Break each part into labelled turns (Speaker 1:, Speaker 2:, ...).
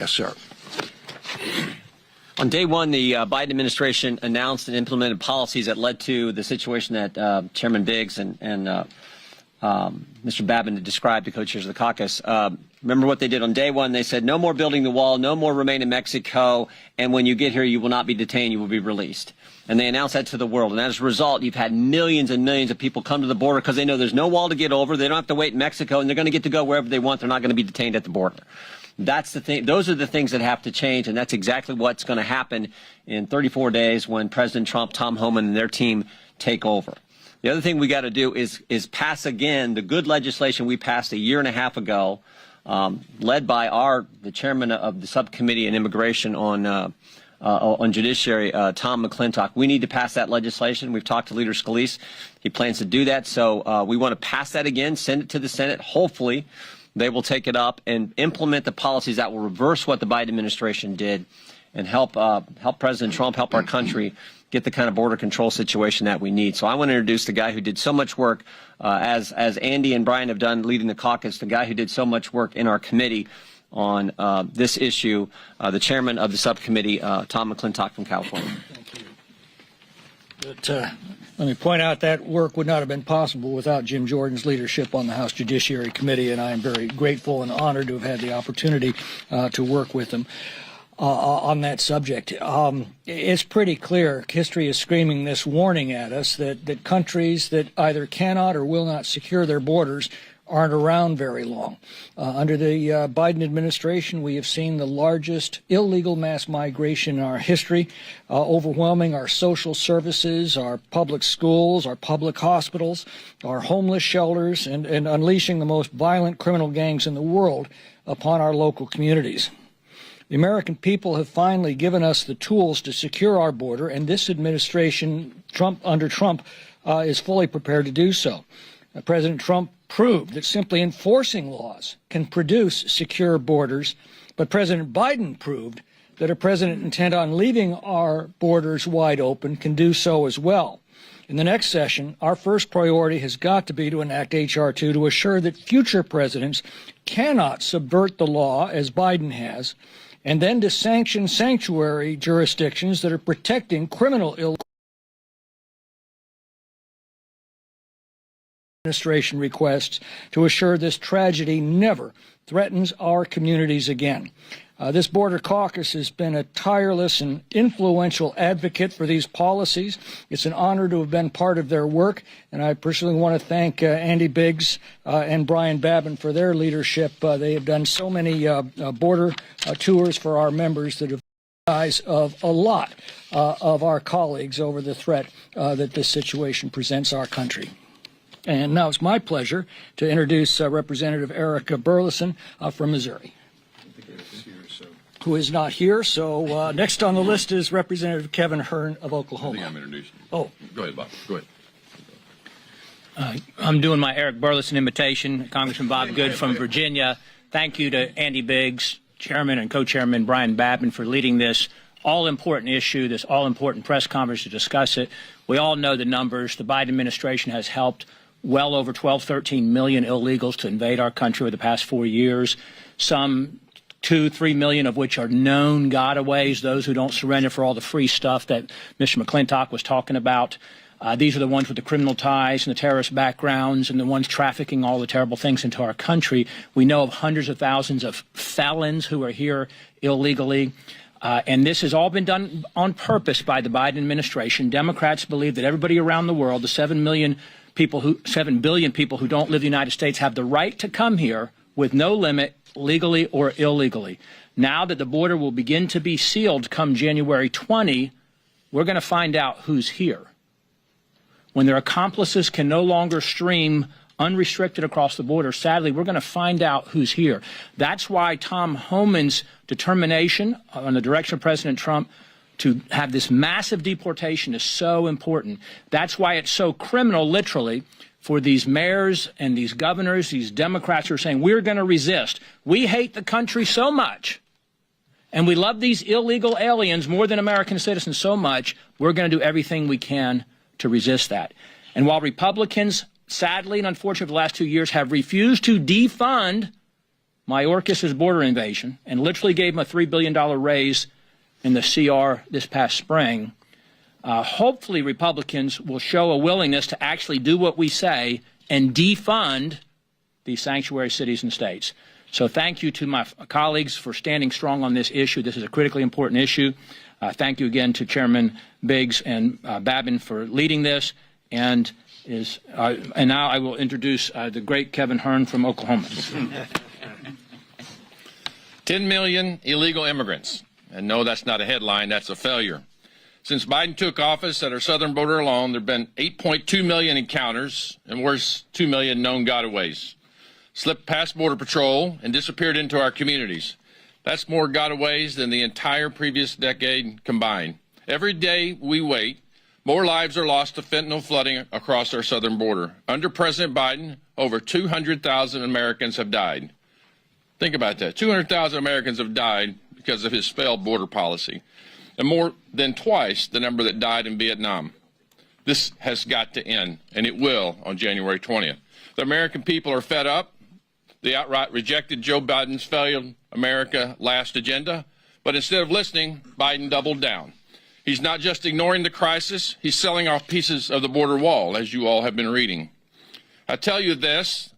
Speaker 1: Yes, sir.
Speaker 2: On day one, the Biden administration announced and implemented policies that led to the situation that Chairman Biggs and Mr. Babin had described, the co-chairs of the caucus. Remember what they did on day one? They said, no more building the wall, no more remain in Mexico, and when you get here, you will not be detained, you will be released. And they announced that to the world. And as a result, you've had millions and millions of people come to the border because they know there's no wall to get over. They don't have to wait in Mexico, and they're going to get to go wherever they want. They're not going to be detained at the border. That's the thing. Those are the things that have to change, and that's exactly what's going to happen in 34 days when President Trump, Tom Homan, and their team take over. The other thing we got to do is pass again the good legislation we passed a year and a half ago, led by the chairman of the subcommittee on immigration on judiciary, Tom McClintock. We need to pass that legislation. We've talked to Leader Scalise. He plans to do that. So we want to pass that again, send it to the Senate. Hopefully they will take it up and implement the policies that will reverse what the Biden administration did and help President Trump, help our country get the kind of border control situation that we need. So I want to introduce the guy who did so much work, as Andy and Brian have done leading the caucus, the guy who did so much work in our committee on this issue, the chairman of the subcommittee, Tom McClintock from California.
Speaker 3: Thank you. But, let me point out that work would not have been possible without Jim Jordan's leadership on the House Judiciary Committee, and I am very grateful and honored to have had the opportunity to work with him on that subject. It's pretty clear, history is screaming this warning at us, that countries that either cannot or will not secure their borders aren't around very long. Under the Biden administration, we have seen the largest illegal mass migration in our history, overwhelming our social services, our public schools, our public hospitals, our homeless shelters, and unleashing the most violent criminal gangs in the world upon our local communities. The American people have finally given us the tools to secure our border, and this administration, under Trump, is fully prepared to do so. President Trump proved that simply enforcing laws can produce secure borders, but President Biden proved that a president intent on leaving our borders wide open can do so as well. In the next session, our first priority has got to be to enact H.R. 2 to assure that future presidents cannot subvert the law, as Biden has, and then to sanction sanctuary jurisdictions that are protecting criminal administration requests to assure this tragedy never threatens our communities again. This border caucus has been a tireless and influential advocate for these policies. It's an honor to have been part of their work, and I personally want to thank Andy Biggs and Brian Babin for their leadership. They have done so many border tours for our members that have the eyes of a lot of our colleagues over the threat that this situation presents our country. And now it's my pleasure to introduce Representative Eric Burleson from Missouri, who is not here. So next on the list is Representative Kevin Hern of Oklahoma.
Speaker 4: I think I'm introducing you.
Speaker 3: Oh.
Speaker 4: Go ahead, Bob. Go ahead.
Speaker 5: I'm doing my Eric Burleson invitation. Congressman Bob Good from Virginia. Thank you to Andy Biggs, Chairman and Co-Chairman Brian Babin, for leading this all-important issue, this all-important press conference to discuss it. We all know the numbers. The Biden administration has helped well over 12, 13 million illegals to invade our country over the past 4 years, some 2, 3 million of which are known gotaways, those who don't surrender for all the free stuff that Mr. McClintock was talking about. These are the ones with the criminal ties and the terrorist backgrounds and the ones trafficking all the terrible things into our country. We know of hundreds of thousands of felons who are here illegally. And this has all been done on purpose by the Biden administration. Democrats believe that everybody around the world, the 7 billion people who don't live in the United States, have the right to come here with no limit, legally or illegally. Now that the border will begin to be sealed come January 20, we're going to find out who's here. When their accomplices can no longer stream unrestricted across the border, sadly, we're going to find out who's here. That's why Tom Homan's determination on the direction of President Trump to have this massive deportation is so important. That's why it's so criminal, literally, for these mayors and these governors, these Democrats who are saying, we're going to resist. We hate the country so much, and we love these illegal aliens more than American citizens so much, we're going to do everything we can to resist that. And while Republicans, sadly and unfortunately, for the last 2 years have refused to defund Mayorkas's border invasion and literally gave him a $3 billion raise in the CR this past spring, hopefully Republicans will show a willingness to actually do what we say and defund these sanctuary cities and states. So thank you to my colleagues for standing strong on this issue. This is a critically important issue. Thank you again to Chairman Biggs and Babin for leading this. And now I will introduce the great Kevin Hearn from Oklahoma.
Speaker 1: 10 million illegal immigrants. And no, that's not a headline, that's a failure. Since Biden took office at our southern border alone, there have been 8.2 million encounters and worse, 2 million known gotaways. Slipped past Border Patrol and disappeared into our communities. That's more gotaways than the entire previous decade combined. Every day we wait, more lives are lost to fentanyl flooding across our southern border. Under President Biden, over 200,000 Americans have died. Think about that. 200,000 Americans have died because of his failed border policy, and more than twice the number that died in Vietnam. This has got to end, and it will on January 20th. The American people are fed up. They outright rejected Joe Biden's failed America Last agenda, but instead of listening, Biden doubled down. He's not just ignoring the crisis, he's selling off pieces of the border wall, as you all have been reading. I tell you this,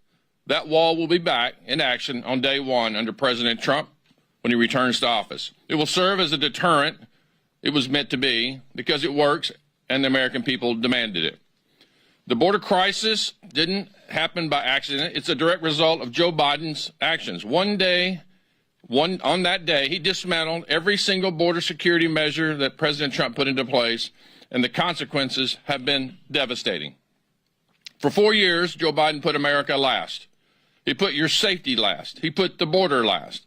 Speaker 1: that wall will be back in action on day one under President Trump when he returns to office. It will serve as a deterrent. It was meant to be because it works and the American people demanded it. The border crisis didn't happen by accident. It's a direct result of Joe Biden's actions. On that day, he dismantled every single border security measure that President Trump put into place, and the consequences have been devastating. For 4 years, Joe Biden put America last. He put your safety last. He put the border last.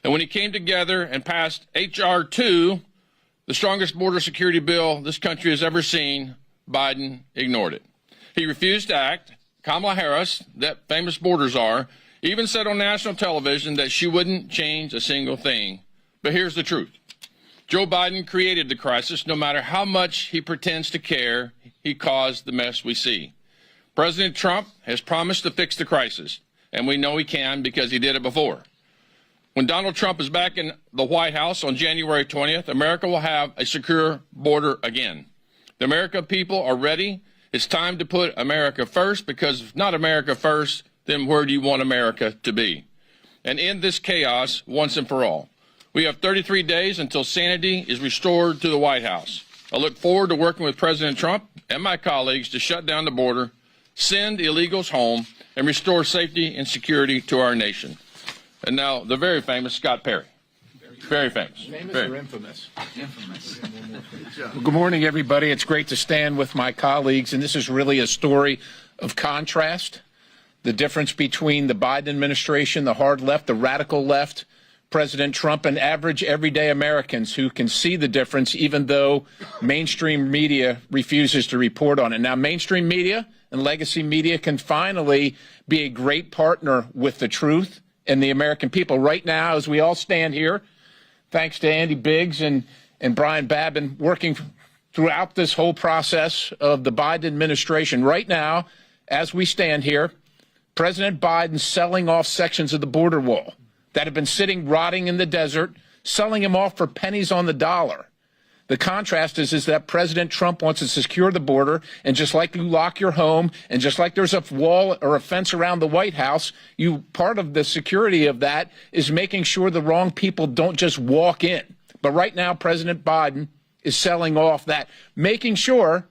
Speaker 1: And when he came together and passed H.R. 2, the strongest border security bill this country has ever seen, Biden ignored it. He refused to act. Kamala Harris, that famous border czar, even said on national television that she wouldn't change a single thing. But here's the truth. Joe Biden created the crisis. No matter how much he pretends to care, he caused the mess we see. President Trump has promised to fix the crisis, and we know he can because he did it before. When Donald Trump is back in the White House on January 20th, America will have a secure border again. The American people are ready. It's time to put America first, because if not America first, then where do you want America to be? And end this chaos once and for all. We have 33 days until sanity is restored to the White House. I look forward to working with President Trump and my colleagues to shut down the border, send illegals home, and restore safety and security to our nation. And now, the very famous Scott Perry. Very famous.
Speaker 6: Famous or infamous? Infamous.
Speaker 7: Well, good morning, everybody. It's great to stand with my colleagues, and this is really a story of contrast. The difference between the Biden administration, the hard left, the radical left, President Trump, and average everyday Americans who can see the difference even though mainstream media refuses to report on it. Now, mainstream media and legacy media can finally be a great partner with the truth and the American people. Right now, as we all stand here, thanks to Andy Biggs and Brian Babin working throughout this whole process of the Biden administration. Right now, as we stand here, President Biden selling off sections of the border wall that have been sitting rotting in the desert, selling them off for pennies on the dollar. The contrast is that President Trump wants to secure the border, and just like you lock your home, and just like there's a wall or a fence around the White House, part of the security of that is making sure the wrong people don't just walk in. But right now, President Biden is selling off that, making sure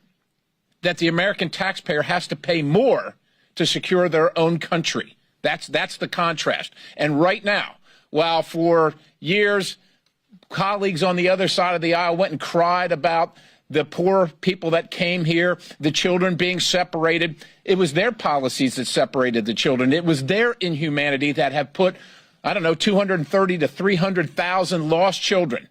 Speaker 7: that the American taxpayer has to pay more to secure their own country. That's the contrast. And right now, while for years colleagues on the other side of the aisle went and cried about the poor people that came here, the children being separated, it was their policies that separated the children. It was their inhumanity that have put, 230 to 300,000 lost children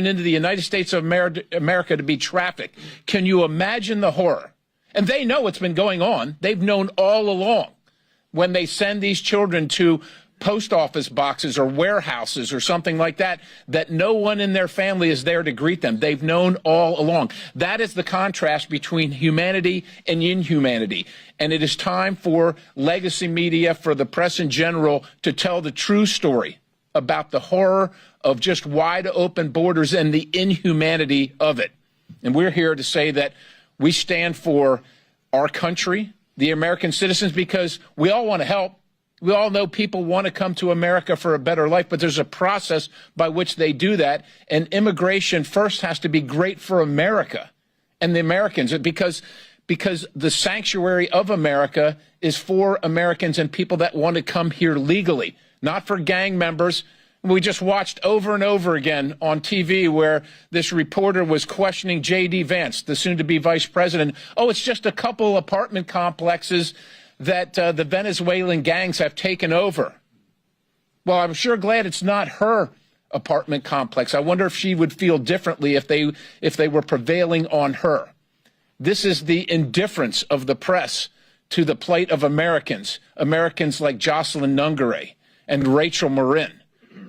Speaker 7: into the United States of America to be trafficked. Can you imagine the horror? And they know it's been going on. They've known all along when they send these children to post office boxes or warehouses or something like that, that no one in their family is there to greet them. They've known all along. That is the contrast between humanity and inhumanity. And it is time for legacy media, for the press in general, to tell the true story about the horror of just wide open borders and the inhumanity of it. And we're here to say that we stand for our country, the American citizens, because we all want to help. We all know people want to come to America for a better life, but there's a process by which they do that. And immigration first has to be great for America and the Americans, because the sanctuary of America is for Americans and people that want to come here legally, not for gang members. We just watched over and over again on TV where this reporter was questioning J.D. Vance, the soon-to-be vice president. Oh, it's just a couple apartment complexes that the Venezuelan gangs have taken over. Well, I'm sure glad it's not her apartment complex. I wonder if she would feel differently if they were prevailing on her. This is the indifference of the press to the plight of Americans like Jocelyn Nungare and Rachel Marin,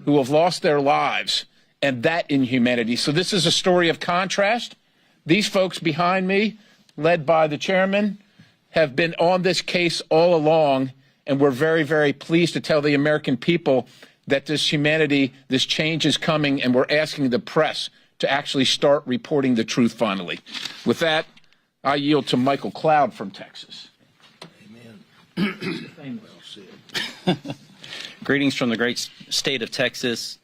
Speaker 7: who have lost their lives, and that inhumanity. So this is a story of contrast. These folks behind me, led by the chairman, have been on this case all along, and we're very, very pleased to tell the American people that this humanity, this change is coming, and we're asking the press to actually start reporting the truth finally. With that, I yield to Michael Cloud from Texas.
Speaker 6: Amen.
Speaker 8: Greetings from the great state of Texas.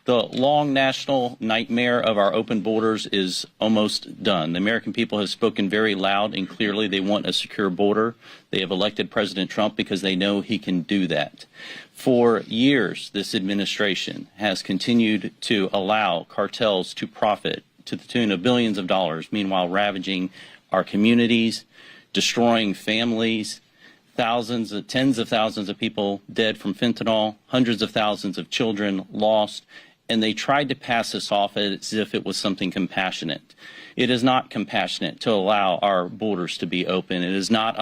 Speaker 8: The long national nightmare of our open borders is almost done. The American people have spoken very loud and clearly. They want a secure border. They have elected President Trump because they know he can do that. For years, this administration has continued to allow cartels to profit to the tune of billions of dollars, meanwhile ravaging our communities, destroying families, tens of thousands of people dead from fentanyl, hundreds of thousands of children lost, and they tried to pass this off as if it was something compassionate. It is not compassionate to allow our borders to be open. It is not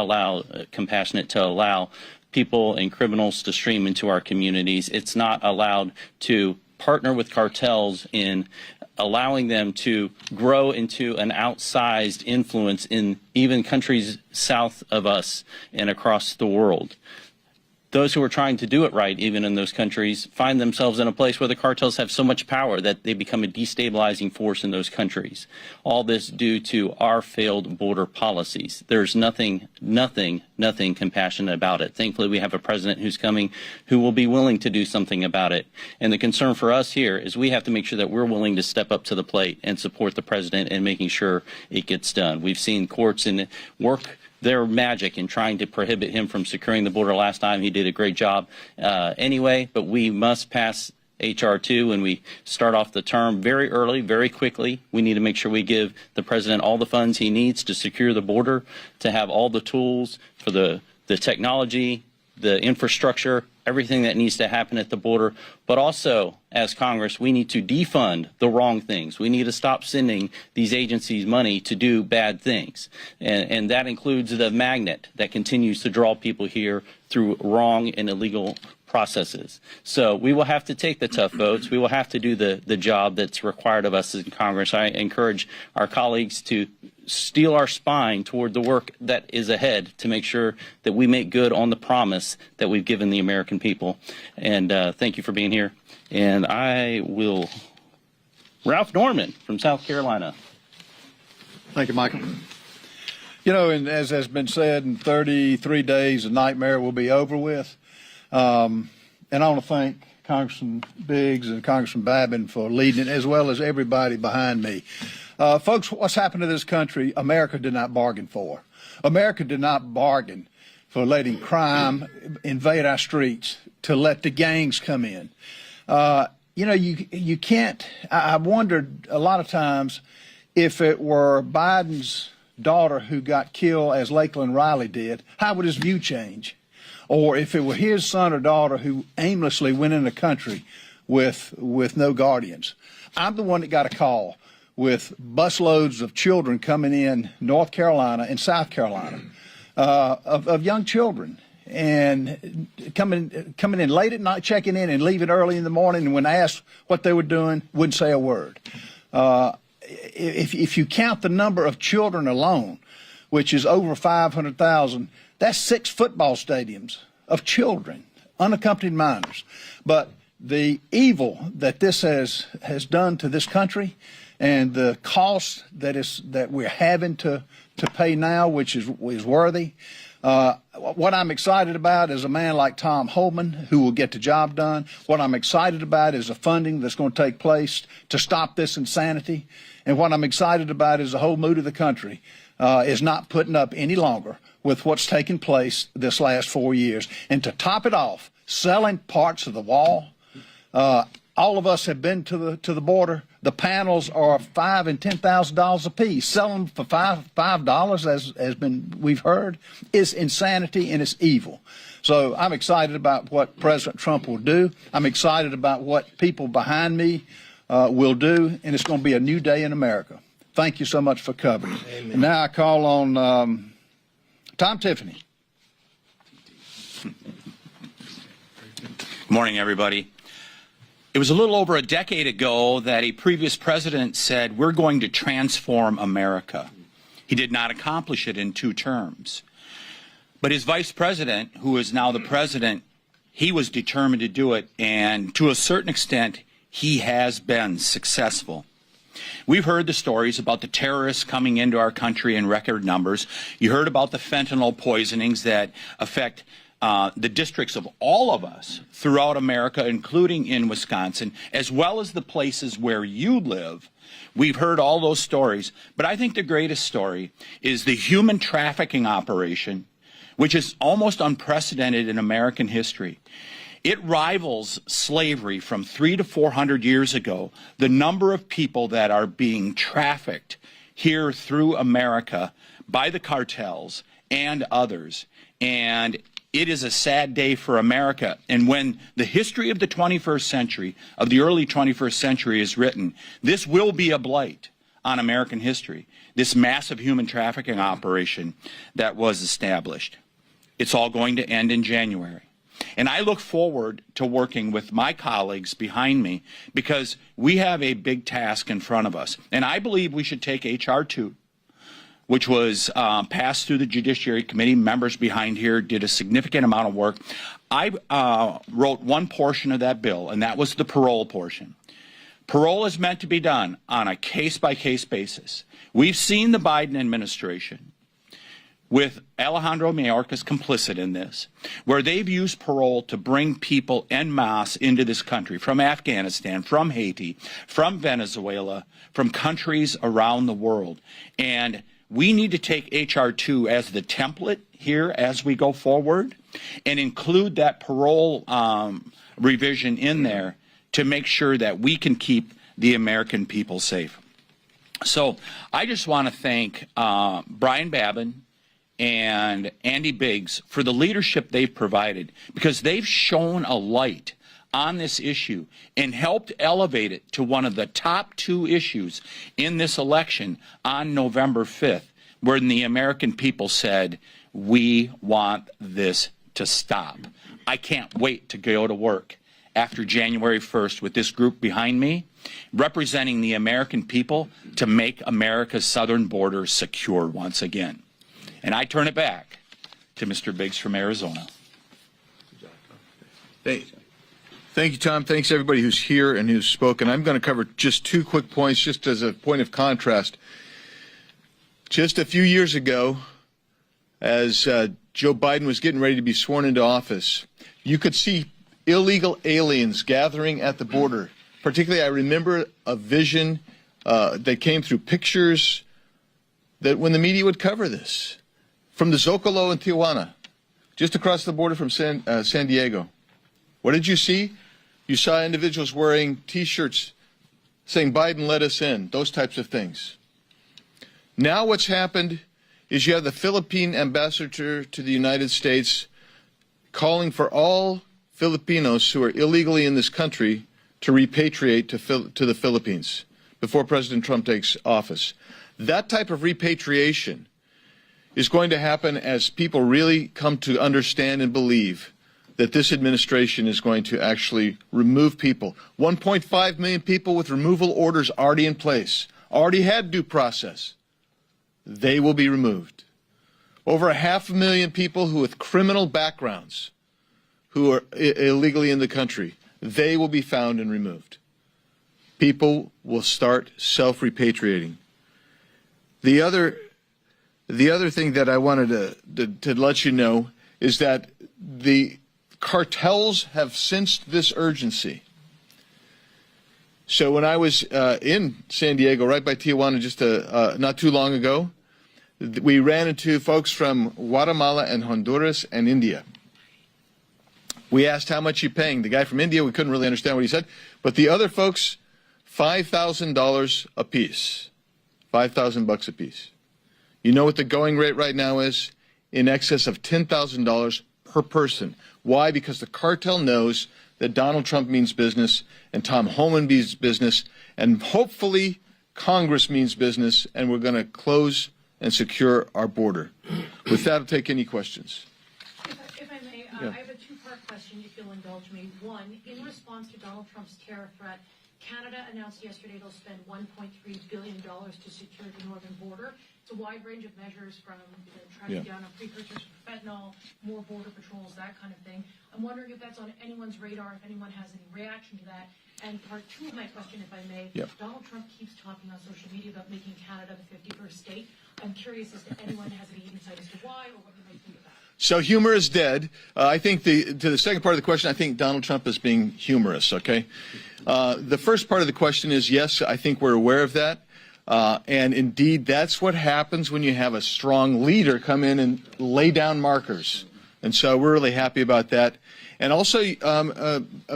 Speaker 8: compassionate to allow people and criminals to stream into our communities. It's not allowed to partner with cartels in allowing them to grow into an outsized influence in even countries south of us and across the world. Those who are trying to do it right, even in those countries, find themselves in a place where the cartels have so much power that they become a destabilizing force in those countries. All this due to our failed border policies. There's nothing compassionate about it. Thankfully, we have a president who's coming who will be willing to do something about it. And the concern for us here is we have to make sure that we're willing to step up to the plate and support the president in making sure it gets done. We've seen courts work their magic in trying to prohibit him from securing the border last time. He did a great job anyway, but we must pass H.R. 2 and we start off the term very early, very quickly. We need to make sure we give the president all the funds he needs to secure the border, to have all the tools for the technology, the infrastructure, everything that needs to happen at the border. But also, as Congress, we need to defund the wrong things. We need to stop sending these agencies money to do bad things. And that includes the magnet that continues to draw people here through wrong and illegal processes. So we will have to take the tough votes. We will have to do the job that's required of us in Congress. I encourage our colleagues to steel our spine toward the work that is ahead to make sure that we make good on the promise that we've given the American people. And thank you for being here. And I will, Ralph Norman from South Carolina.
Speaker 9: Thank you, Michael. You know, and as has been said, in 33 days, the nightmare will be over with. And I want to thank Congressman Biggs and Congressman Babin for leading it, as well as everybody behind me. Folks, what's happened to this country, America did not bargain for. America did not bargain for letting crime invade our streets, to let the gangs come in. You know, you can't, I wondered a lot of times if it were Biden's daughter who got killed as Lakeland Riley did, how would his view change? Or if it were his son or daughter who aimlessly went in the country with no guardians. I'm the one that got a call with busloads of children coming in North Carolina and South Carolina, of young children. and coming in late at night, checking in, and leaving early in the morning. And when asked what they were doing, wouldn't say a word. If you count the number of children alone, which is over 500,000, that's 6 football stadiums of children, unaccompanied minors. But the evil that this has done to this country, and the cost that we're having to pay now, which is worthy. What I'm excited about is a man like Tom Homan, who will get the job done. What I'm excited about is the funding that's going to take place to stop this insanity. And what I'm excited about is the whole mood of the country is not putting up any longer with what's taken place this last 4 years. And to top it off, selling parts of the wall. All of us have been to the border. The panels are $5,000 and $10,000 a piece. Selling them for $5, as we've heard, is insanity and it's evil. So I'm excited about what President Trump will do. I'm excited about what people behind me will do, and it's going to be a new day in America. Thank you so much for covering it. Amen. And now I call on Tom Tiffany.
Speaker 10: Good morning, everybody. It was a little over a decade ago that a previous president said, we're going to transform America. He did not accomplish it in 2 terms. But his vice president, who is now the president, he was determined to do it, and to a certain extent, he has been successful. We've heard the stories about the terrorists coming into our country in record numbers. You heard about the fentanyl poisonings that affect the districts of all of us throughout America, including in Wisconsin, as well as the places where you live. We've heard all those stories, but I think the greatest story is the human trafficking operation, which is almost unprecedented in American history. It rivals slavery from 300 to 400 years ago, the number of people that are being trafficked here through America by the cartels and others. And it is a sad day for America. And when the history of the 21st century, of the early 21st century is written, this will be a blight on American history, this massive human trafficking operation that was established. It's all going to end in January. And I look forward to working with my colleagues behind me because we have a big task in front of us. And I believe we should take H.R. 2, which was passed through the Judiciary Committee. Members behind here did a significant amount of work. I wrote one portion of that bill, and that was the parole portion. Parole is meant to be done on a case-by-case basis. We've seen the Biden administration, with Alejandro Mayorkas complicit in this, where they've used parole to bring people en masse into this country from Afghanistan, from Haiti, from Venezuela, from countries around the world. And we need to take H.R. 2 as the template here as we go forward and include that parole revision in there to make sure that we can keep the American people safe. So I just want to thank Brian Babin and Andy Biggs for the leadership they've provided, because they've shown a light on this issue and helped elevate it to one of the top 2 issues in this election on November 5th, when the American people said, we want this to stop. I can't wait to go to work after January 1st with this group behind me, representing the American people to make America's southern border secure once again. And I turn it back to Mr. Biggs from Arizona.
Speaker 4: Thank you, Tom. Thanks, everybody who's here and who's spoken. I'm going to cover just 2 quick points, just as a point of contrast. Just a few years ago, as Joe Biden was getting ready to be sworn into office, you could see illegal aliens gathering at the border. Particularly, I remember a vision that came through pictures that when the media would cover this, from the Zocalo in Tijuana, just across the border from San Diego. What did you see? You saw individuals wearing T-shirts saying, Biden let us in, those types of things. Now what's happened is you have the Philippine ambassador to the United States calling for all Filipinos who are illegally in this country to repatriate to the Philippines before President Trump takes office. That type of repatriation is going to happen as people really come to understand and believe that this administration is going to actually remove people. 1.5 million people with removal orders already in place, already had due process. They will be removed. Over 500,000 people who with criminal backgrounds who are illegally in the country, they will be found and removed. People will start self-repatriating. The other thing that I wanted to let you know is that the cartels have sensed this urgency. So when I was in San Diego, right by Tijuana, just not too long ago, we ran into folks from Guatemala and Honduras and India. We asked how much you're paying. The guy from India, we couldn't really understand what he said, but the other folks, $5,000 a piece, $5,000 a piece. You know what the going rate right now is? In excess of $10,000 per person. Why? Because the cartel knows that Donald Trump means business and Tom Homan means business and hopefully Congress means business, and we're going to close and secure our border. With that, I'll take any questions.
Speaker 11: If I may,
Speaker 4: Yeah.
Speaker 11: I have a two-part question, if you'll indulge me. One, in response to Donald Trump's terror threat, Canada announced yesterday they'll spend $1.3 billion to secure the northern border. It's a wide range of measures from tracking down on precursors for fentanyl, more border patrols, that kind of thing. I'm wondering if that's on anyone's radar, if anyone has any reaction to that. And part two of my question, if I may, Donald Trump keeps talking on social media about making Canada the 51st state. I'm curious as to anyone has any insight as to why or what you might think of that.
Speaker 4: So humor is dead. I think to the second part of the question, I think Donald Trump is being humorous, okay? The first part of the question is, yes, I think we're aware of that. And indeed, that's what happens when you have a strong leader come in and lay down markers. And so we're really happy about that. And also,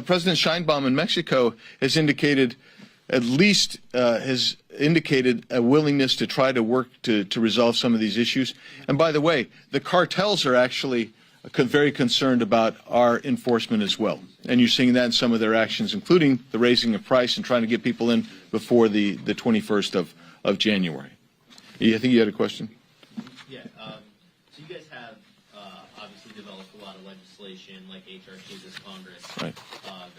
Speaker 4: President Sheinbaum in Mexico has indicated, at least has indicated a willingness to try to work to resolve some of these issues. And by the way, the cartels are actually very concerned about our enforcement as well. And you're seeing that in some of their actions, including the raising of price and trying to get people in before the 21st of January. I think you had a question?
Speaker 12: Yeah. So you guys have obviously developed a lot of legislation like HRT this Congress.
Speaker 4: Right.
Speaker 12: That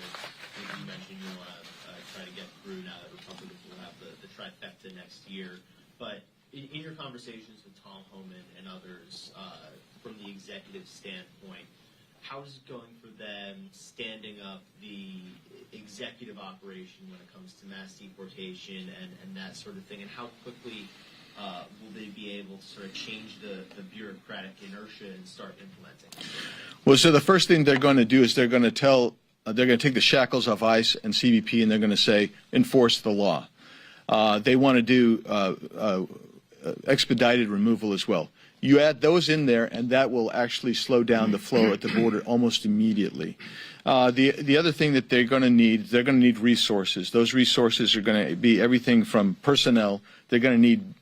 Speaker 12: you mentioned you want to try to get through now that Republicans will have the trifecta next year. But in your conversations with Tom Homan and others, from the executive standpoint, how is it going for them standing up the executive operation when it comes to mass deportation and that sort of thing? And how quickly will they be able to sort of change the bureaucratic inertia and start implementing?
Speaker 4: Well, so the first thing they're going to do is they're going to take the shackles off ICE and CBP, and they're going to say, enforce the law. They want to do expedited removal as well. You add those in there, and that will actually slow down the flow at the border almost immediately. The other thing that they're going to need resources. Those resources are going to be everything from personnel. They're going to need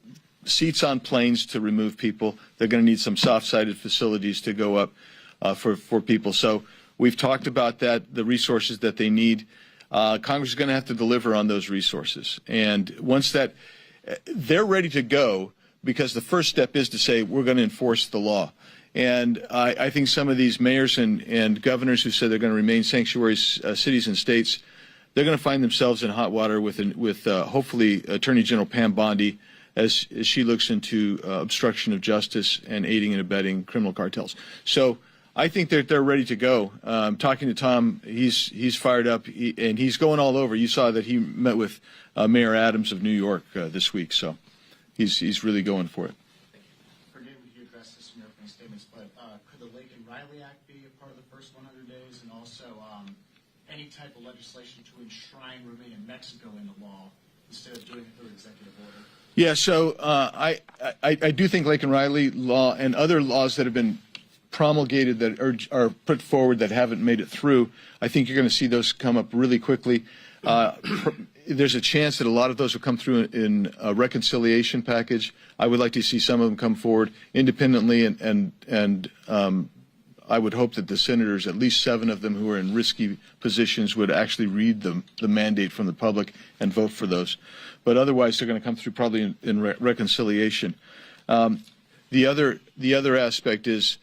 Speaker 4: seats on planes to remove people. They're going to need some soft-sided facilities to go up for people. So we've talked about that, the resources that they need. Congress is going to have to deliver on those resources. And once that, they're ready to go, because the first step is to say we're going to enforce the law. And I think some of these mayors and governors who said they're going to remain sanctuary cities and states, they're going to find themselves in hot water with hopefully Attorney General Pam Bondi as she looks into obstruction of justice and aiding and abetting criminal cartels. So I think they're ready to go. Talking to Tom, he's fired up, and he's going all over. You saw that he met with Mayor Adams of New York this week, so he's really going for it.
Speaker 13: Forgive me if you addressed this in your opening statements, but could the Lake and Riley Act be a part of the first 100 days, and also any type of legislation to enshrine remain in Mexico in the law instead of doing it through executive order?
Speaker 4: Yeah, so I do think Lake and Riley law and other laws that have been promulgated that are put forward that haven't made it through, I think you're going to see those come up really quickly. There's a chance that a lot of those will come through in a reconciliation package. I would like to see some of them come forward independently, and I would hope that the senators, at least 7 of them who are in risky positions, would actually read the mandate from the public and vote for those. But otherwise, they're going to come through probably in reconciliation. The other aspect is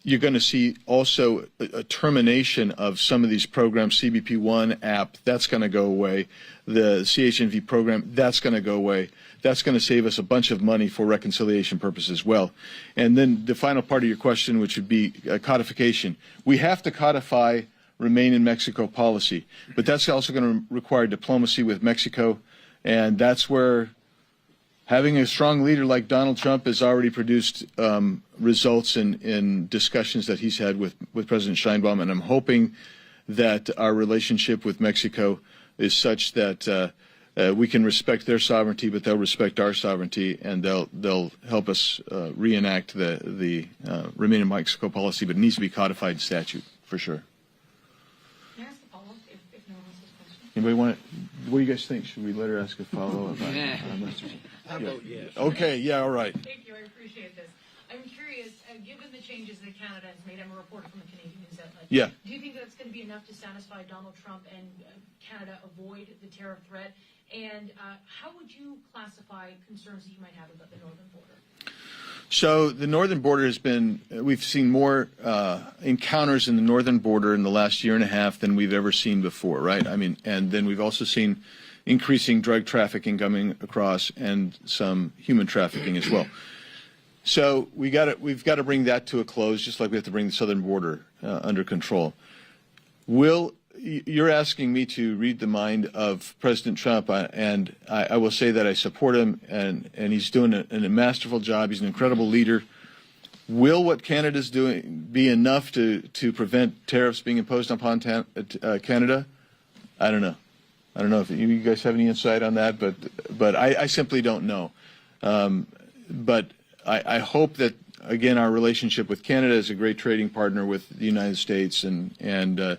Speaker 4: you're going to see also a termination of some of these programs. CBP1 app, that's going to go away. The CHNV program, that's going to go away. That's going to save us a bunch of money for reconciliation purposes as well. And then the final part of your question, which would be codification. We have to codify Remain in Mexico policy, but that's also going to require diplomacy with Mexico, and that's where having a strong leader like Donald Trump has already produced results in discussions that he's had with President Sheinbaum, and I'm hoping that our relationship with Mexico is such that we can respect their sovereignty, but they'll respect our sovereignty, and they'll help us reenact the Remain in Mexico policy, but it needs to be codified in statute for sure.
Speaker 11: Can I ask a follow-up if no one else has questions?
Speaker 4: Anybody want to? What do you guys think? Should we let her ask a follow-up?
Speaker 11: Yeah.
Speaker 4: Okay. Yeah. All right.
Speaker 11: Thank you. I appreciate this. I'm curious, given the changes that Canada has made, I'm a reporter from the Canadian News Outlet.
Speaker 4: Yeah.
Speaker 11: Do you think that's going to be enough to satisfy Donald Trump and Canada avoid the tariff threat? And how would you classify concerns that you might have about the northern border?
Speaker 4: So the northern border has been, we've seen more encounters in the northern border in the last year and a half than we've ever seen before, right? I mean, and then we've also seen increasing drug trafficking coming across and some human trafficking as well. So we've got to bring that to a close, just like we have to bring the southern border under control. You're asking me to read the mind of President Trump, and I will say that I support him, and he's doing a masterful job. He's an incredible leader. Will what Canada's doing be enough to prevent tariffs being imposed upon Canada? I don't know. I don't know if you guys have any insight on that, but I simply don't know. But I hope that, again, our relationship with Canada is a great trading partner with the United States and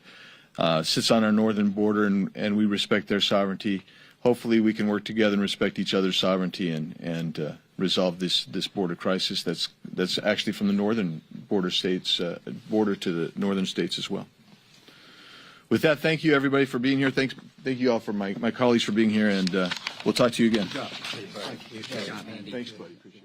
Speaker 4: sits on our northern border, and we respect their sovereignty. Hopefully we can work together and respect each other's sovereignty and resolve this border crisis that's actually from the northern border states, border to the northern states as well. With that, thank you, everybody, for being here. Thank you all for my colleagues for being here, and we'll talk to you again.
Speaker 6: Thanks, buddy. Appreciate it.
Speaker 4: Thanks, buddy. Appreciate it.